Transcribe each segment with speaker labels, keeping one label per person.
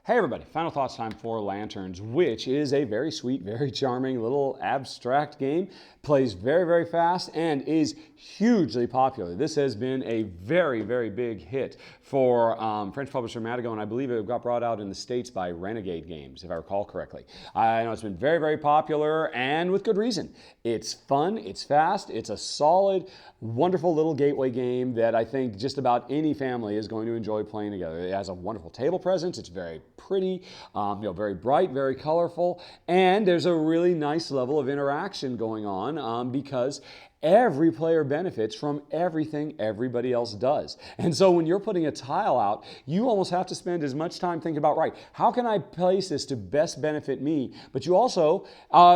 Speaker 1: Hey everybody, final thoughts time for Lanterns, which is a very sweet, very charming little abstract game. Plays very, very fast and is hugely popular. This has been a very, very big hit for French publisher Madigo, and I believe it got brought out in the States by Renegade Games, if I recall correctly. I know it's been very, very popular, and with good reason. It's fun, it's fast, it's a solid, wonderful little gateway game that I think just about any family is going to enjoy playing together. It has a wonderful table presence, it's very pretty, very bright, very colorful, and there's a really nice level of interaction going on because every player benefits from everything everybody else does. And so when you're putting a tile out, you almost have to spend as much time thinking about, right, how can I place this to best benefit me? But you also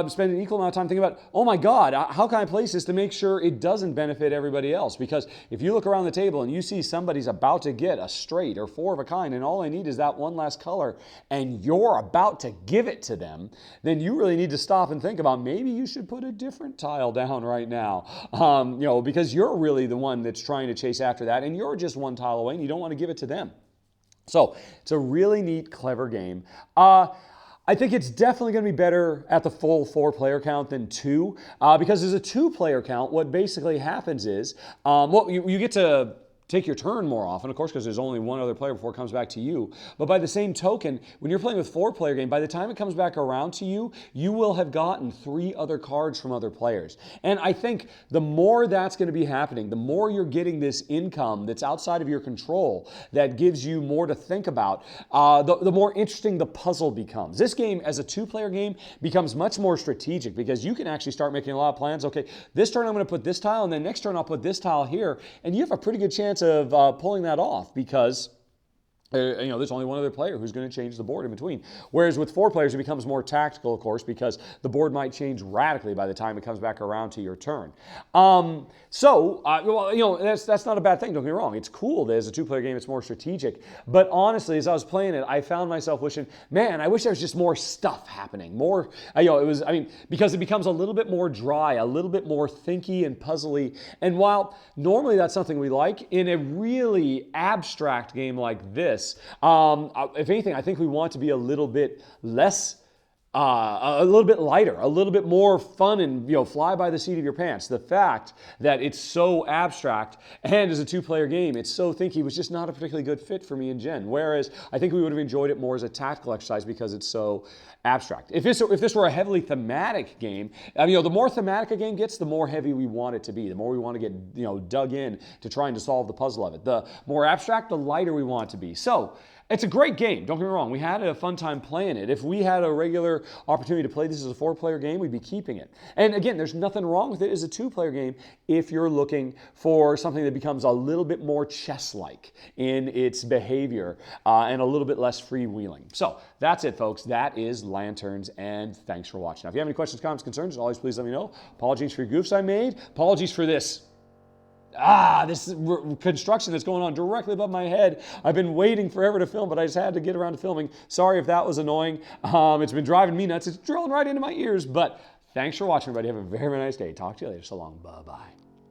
Speaker 1: spend an equal amount of time thinking about, oh my God, how can I place this to make sure it doesn't benefit everybody else? Because if you look around the table and you see somebody's about to get a straight or four of a kind, and all they need is that one last color, and you're about to give it to them, then you really need to stop and think about maybe you should put a different tile down right now. Because you're really the one that's trying to chase after that, and you're just one tile away, and you don't want to give it to them. So it's a really neat, clever game. I think it's definitely going to be better at the full 4-player count than 2, because as a 2-player count, what basically happens is, you get to take your turn more often, of course, because there's only one other player before it comes back to you. But by the same token, when you're playing with 4-player game, by the time it comes back around to you, you will have gotten 3 other cards from other players. And I think the more that's going to be happening, the more you're getting this income that's outside of your control, that gives you more to think about, the more interesting the puzzle becomes. This game, as a 2-player game, becomes much more strategic because you can actually start making a lot of plans. Okay, this turn I'm going to put this tile, and then next turn I'll put this tile here, and you have a pretty good chance of pulling that off because there's only one other player who's going to change the board in between. Whereas with 4 players, it becomes more tactical, of course, because the board might change radically by the time it comes back around to your turn. That's not a bad thing, don't get me wrong. It's cool that as a 2-player game, it's more strategic. But honestly, as I was playing it, I found myself wishing, man, I wish there was just more stuff happening. Because it becomes a little bit more dry, a little bit more thinky and puzzly. And while normally that's something we like, in a really abstract game like this, if anything, I think we want to be a little bit less, a little bit lighter, a little bit more fun and fly by the seat of your pants. The fact that it's so abstract and as a 2-player game, it's so thinky was just not a particularly good fit for me and Jen. Whereas I think we would have enjoyed it more as a tactical exercise because it's so abstract. If this were a heavily thematic game, the more thematic a game gets, the more heavy we want it to be. The more we want to get dug in to trying to solve the puzzle of it. The more abstract, the lighter we want it to be. So it's a great game, don't get me wrong. We had a fun time playing it. If we had a regular opportunity to play this as a 4-player game, we'd be keeping it. And again, there's nothing wrong with it as a 2-player game if you're looking for something that becomes a little bit more chess-like in its behavior and a little bit less freewheeling. So that's it, folks. That is Lanterns, and thanks for watching. Now, if you have any questions, comments, concerns, as always, please let me know. Apologies for your goofs I made. Apologies for this construction that's going on directly above my head. I've been waiting forever to film, but I just had to get around to filming. Sorry if that was annoying. It's been driving me nuts. It's drilling right into my ears, but thanks for watching, everybody. Have a very, very nice day. Talk to you later. So long. Bye-bye.